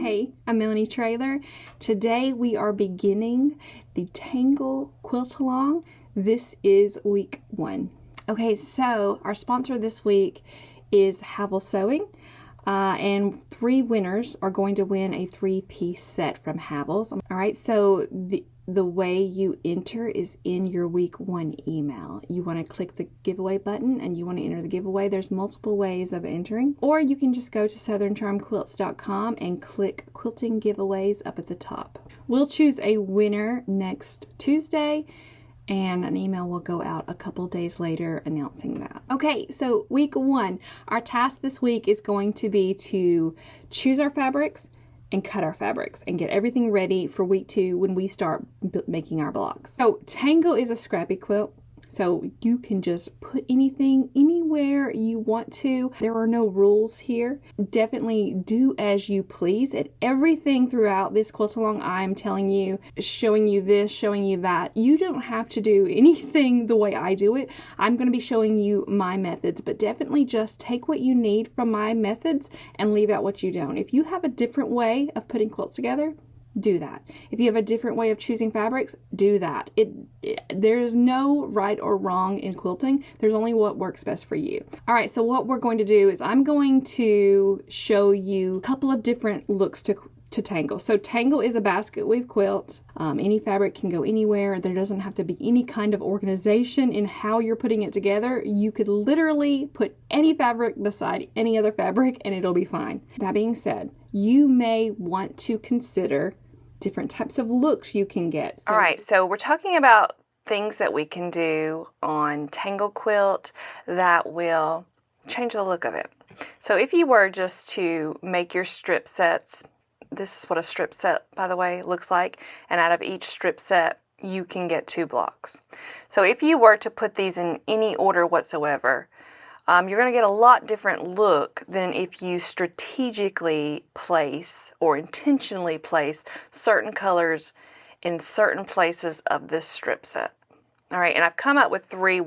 Hey, I'm Melanie Traylor. Today we are beginning the Tangle Quilt Along. This is week 1. Okay, so our sponsor this week is Havel Sewing, and 3 winners are going to win a 3-piece set from Havel's. All right, so the way you enter is in your week 1 email. You want to click the giveaway button and you want to enter the giveaway. There's multiple ways of entering, or you can just go to southerncharmquilts.com and click quilting giveaways up at the top. We'll choose a winner next Tuesday, and an email will go out a couple days later announcing that. Okay, so week 1, our task this week is going to be to choose our fabrics and cut our fabrics and get everything ready for week 2 when we start making our blocks. So Tangle is a scrappy quilt, so you can just put anything anywhere you want to. There are no rules here. Definitely do as you please. And everything throughout this quilt along, I'm telling you, showing you this, showing you that. You don't have to do anything the way I do it. I'm going to be showing you my methods, but definitely just take what you need from my methods and leave out what you don't. If you have a different way of putting quilts together, do that. If you have a different way of choosing fabrics, do that. There is no right or wrong in quilting. There's only what works best for you. All right, so what we're going to do is I'm going to show you a couple of different looks to Tangle. So Tangle is a basket weave quilt. Any fabric can go anywhere. There doesn't have to be any kind of organization in how you're putting it together. You could literally put any fabric beside any other fabric and it'll be fine. That being said, you may want to consider different types of looks you can get. All right, so we're talking about things that we can do on Tangle Quilt that will change the look of it. So if you were just to make your strip sets, this is what a strip set, by the way, looks like, and out of each strip set you can get 2 blocks. So if you were to put these in any order whatsoever, you're going to get a lot different look than if you strategically place or intentionally place certain colors in certain places of this strip set. All right, and I've come up with 3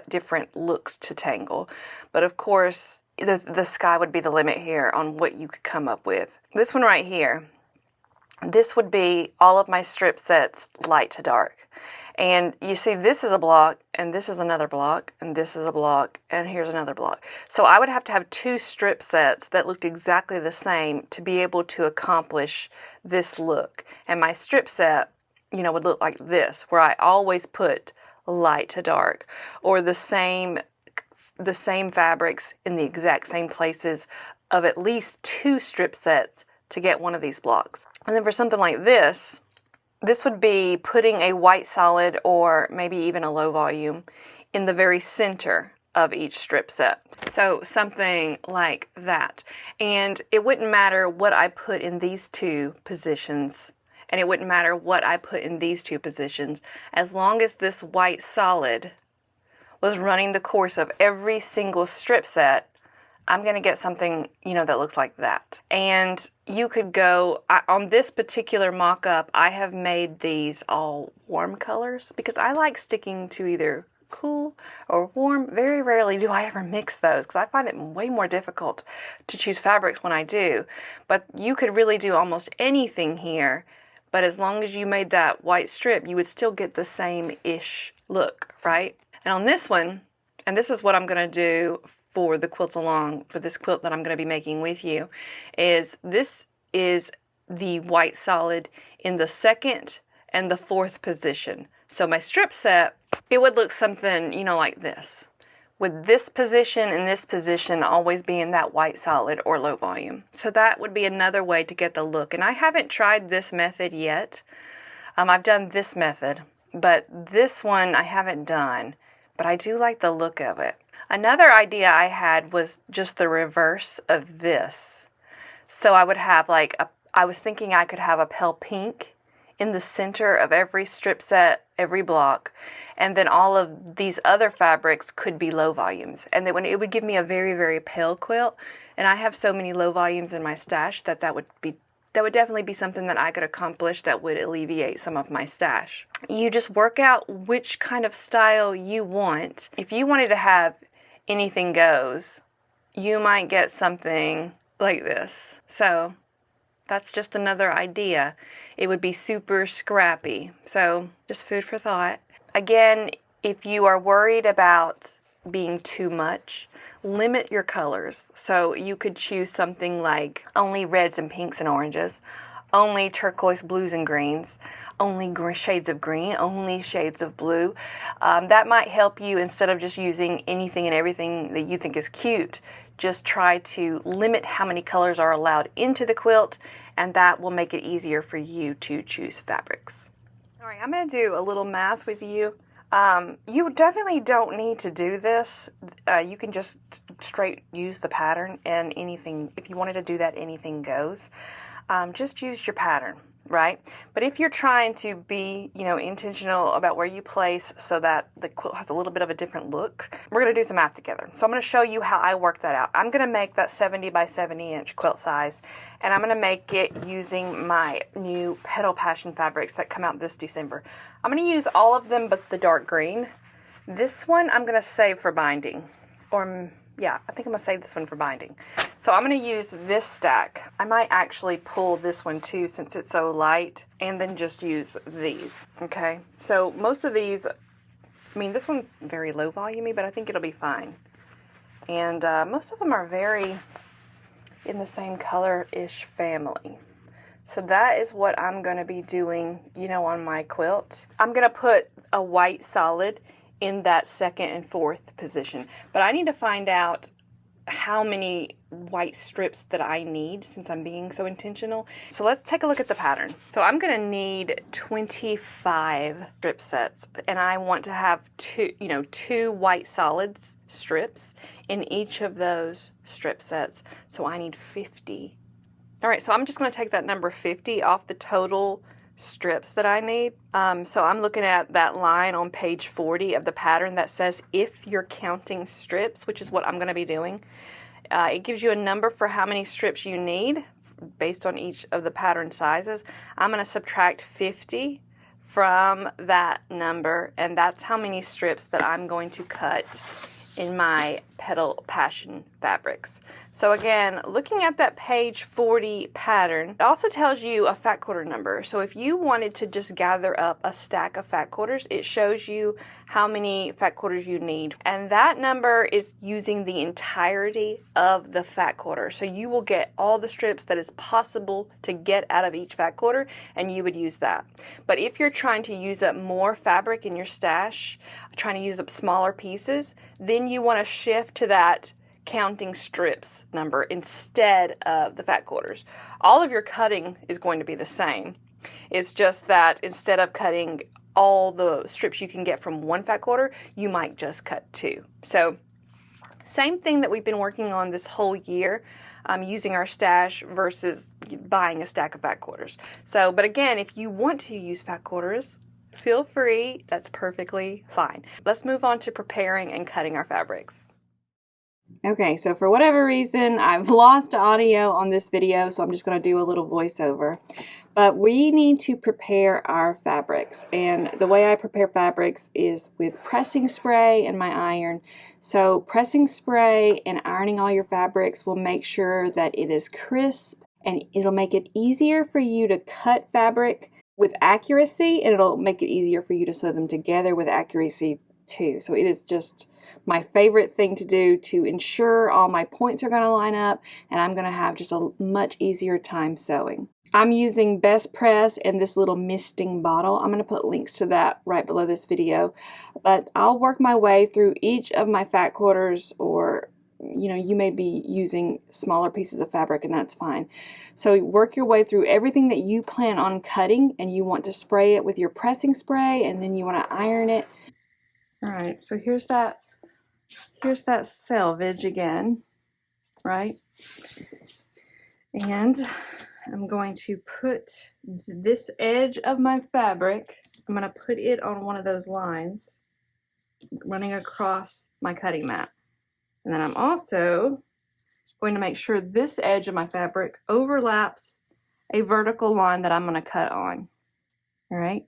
different looks to Tangle, but of course the sky would be the limit here on what you could come up with. This one right here, this would be all of my strip sets light to dark. And you see, this is a block, and this is another block, and this is a block, and here's another block. So I would have to have 2 strip sets that looked exactly the same to be able to accomplish this look. And my strip set, you know, would look like this, where I always put light to dark, or the same fabrics in the exact same places of at least 2 strip sets to get one of these blocks. And then for something like this would be putting a white solid or maybe even a low volume in the very center of each strip set. So something like that. And it wouldn't matter what I put in these 2 positions, and it wouldn't matter what I put in these 2 positions, as long as this white solid was running the course of every single strip set, I'm going to get something, you know, that looks like that. And you could go, on this particular mock-up, I have made these all warm colors because I like sticking to either cool or warm. Very rarely do I ever mix those because I find it way more difficult to choose fabrics when I do. But you could really do almost anything here, but as long as you made that white strip, you would still get the same-ish look, right? And on this one, and this is what I'm going to do for the quilt along, for this quilt that I'm going to be making with you, this is the white solid in the 2nd and the 4th position. So my strip set, it would look something, you know, like this, with this position and this position always being that white solid or low volume. So that would be another way to get the look. And I haven't tried this method yet. I've done this method, but this one I haven't done, but I do like the look of it. Another idea I had was just the reverse of this. So I would have I was thinking I could have a pale pink in the center of every strip set, every block, and then all of these other fabrics could be low volumes. And then it would give me a very, very pale quilt. And I have so many low volumes in my stash that would definitely be something that I could accomplish that would alleviate some of my stash. You just work out which kind of style you want. If you wanted to have anything goes, you might get something like this. So That's just another idea. It would be super scrappy. So just food for thought. Again, if you are worried about being too much, limit your colors. So you could choose something like only reds and pinks and oranges, only turquoise blues and greens, only shades of green, only shades of blue. That might help you instead of just using anything and everything that you think is cute. Just try to limit how many colors are allowed into the quilt, and that will make it easier for you to choose fabrics. All right, I'm going to do a little math with you. You definitely don't need to do this. You can just straight use the pattern, and anything, if you wanted to do that, anything goes. Just use your pattern, right? But if you're trying to be, intentional about where you place so that the quilt has a little bit of a different look, we're going to do some math together. So I'm going to show you how I work that out. I'm going to make that 70 by 70 inch quilt size, and I'm going to make it using my new Petal Passion fabrics that come out this December. I'm going to use all of them but the dark green. This one I'm going to save for binding, yeah, I think I'm going to save this one for binding. So I'm going to use this stack. I might actually pull this one too since it's so light, and then just use these, okay? So most of these, this one's very low volumey, but I think it'll be fine. And most of them are very in the same color-ish family. So that is what I'm going to be doing, on my quilt. I'm going to put a white solid in that second and fourth position. But I need to find out how many white strips that I need since I'm being so intentional. So let's take a look at the pattern. So I'm gonna need 25 strip sets, and I want to have two white solids strips in each of those strip sets. So I need 50. All right, so I'm just gonna take that number 50 off the total strips that I need. So I'm looking at that line on page 40 of the pattern that says if you're counting strips, which is what I'm going to be doing. It gives you a number for how many strips you need based on each of the pattern sizes. I'm going to subtract 50 from that number, and that's how many strips that I'm going to cut in my Petal Passion fabrics. So again, looking at that page 40 pattern, it also tells you a fat quarter number. So if you wanted to just gather up a stack of fat quarters, it shows you how many fat quarters you need. And that number is using the entirety of the fat quarter. So you will get all the strips that is possible to get out of each fat quarter, and you would use that. But if you're trying to use up more fabric in your stash, trying to use up smaller pieces, then you want to shift to that counting strips number instead of the fat quarters. All of your cutting is going to be the same. It's just that instead of cutting all the strips you can get from one fat quarter, you might just cut two. So same thing that we've been working on this whole year, using our stash versus buying a stack of fat quarters. So, but again, if you want to use fat quarters, feel free. That's perfectly fine. Let's move on to preparing and cutting our fabrics. Okay, so for whatever reason, I've lost audio on this video, so I'm just going to do a little voiceover. But we need to prepare our fabrics, and the way I prepare fabrics is with pressing spray and my iron. So pressing spray and ironing all your fabrics will make sure that it is crisp, and it'll make it easier for you to cut fabric with accuracy, and it'll make it easier for you to sew them together with accuracy too. So it is just my favorite thing to do to ensure all my points are going to line up, and I'm going to have just a much easier time sewing. I'm using Best Press and this little misting bottle. I'm going to put links to that right below this video, but I'll work my way through each of my fat quarters, or you may be using smaller pieces of fabric, and that's fine. So work your way through everything that you plan on cutting, and you want to spray it with your pressing spray, and then you want to iron it. All right, so here's that selvage again, right? And I'm going to put this edge of my fabric, I'm going to put it on one of those lines running across my cutting mat. And then I'm also going to make sure this edge of my fabric overlaps a vertical line that I'm going to cut on. All right,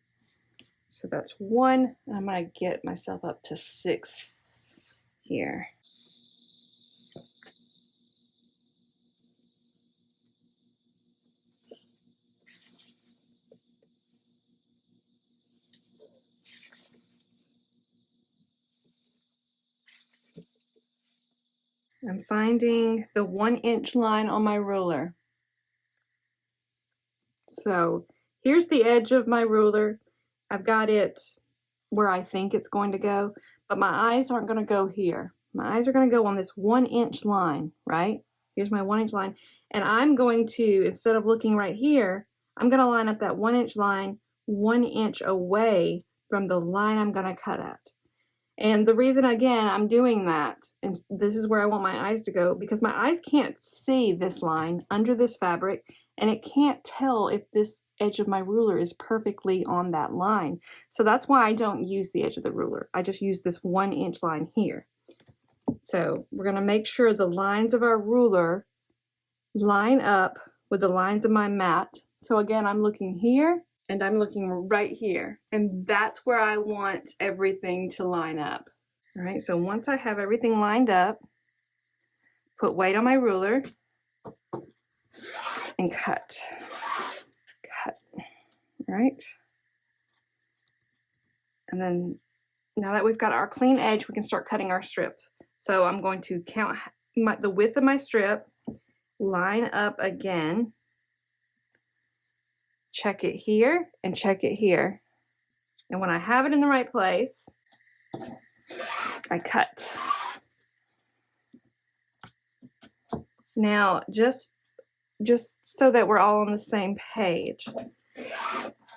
so that's one. I'm going to get myself up to 6 here. I'm finding the 1-inch line on my ruler. So here's the edge of my ruler. I've got it where I think it's going to go, but my eyes aren't going to go here. My eyes are going to go on this 1-inch line, right? Here's my 1-inch line. And I'm going to, instead of looking right here, I'm going to line up that 1-inch line 1 inch away from the line I'm going to cut at. And the reason, again, I'm doing that, and this is where I want my eyes to go, because my eyes can't see this line under this fabric, and it can't tell if this edge of my ruler is perfectly on that line. So that's why I don't use the edge of the ruler. I just use this 1-inch line here. So we're going to make sure the lines of our ruler line up with the lines of my mat. So again, I'm looking here and I'm looking right here, and that's where I want everything to line up. All right, so once I have everything lined up, put weight on my ruler and cut. All right. And then now that we've got our clean edge, we can start cutting our strips. So I'm going to count the width of my strip, line up again, check it here and check it here. And when I have it in the right place, I cut. Now, just so that we're all on the same page,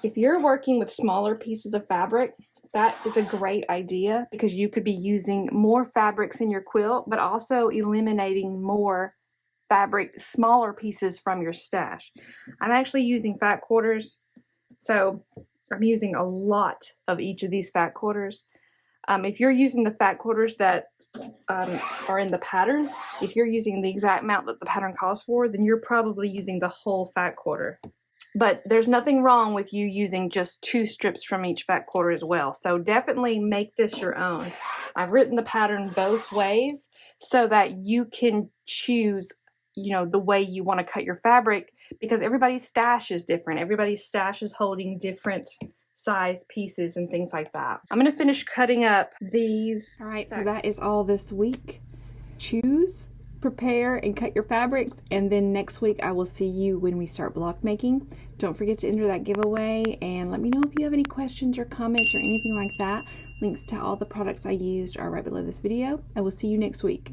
if you're working with smaller pieces of fabric, that is a great idea, because you could be using more fabrics in your quilt, but also eliminating more fabric, smaller pieces from your stash. I'm actually using fat quarters, so I'm using a lot of each of these fat quarters. If you're using the fat quarters that are in the pattern, if you're using the exact amount that the pattern calls for, then you're probably using the whole fat quarter. But there's nothing wrong with you using just 2 strips from each fat quarter as well. So definitely make this your own. I've written the pattern both ways so that you can choose, you know, the way you want to cut your fabric, because everybody's stash is different. Everybody's stash is holding different size pieces and things like that. I'm going to finish cutting up these. All right, so that is all this week. Choose, prepare, and cut your fabrics, and then next week I will see you when we start block making. Don't forget to enter that giveaway, and let me know if you have any questions or comments or anything like that. Links to all the products I used are right below this video. I will see you next week.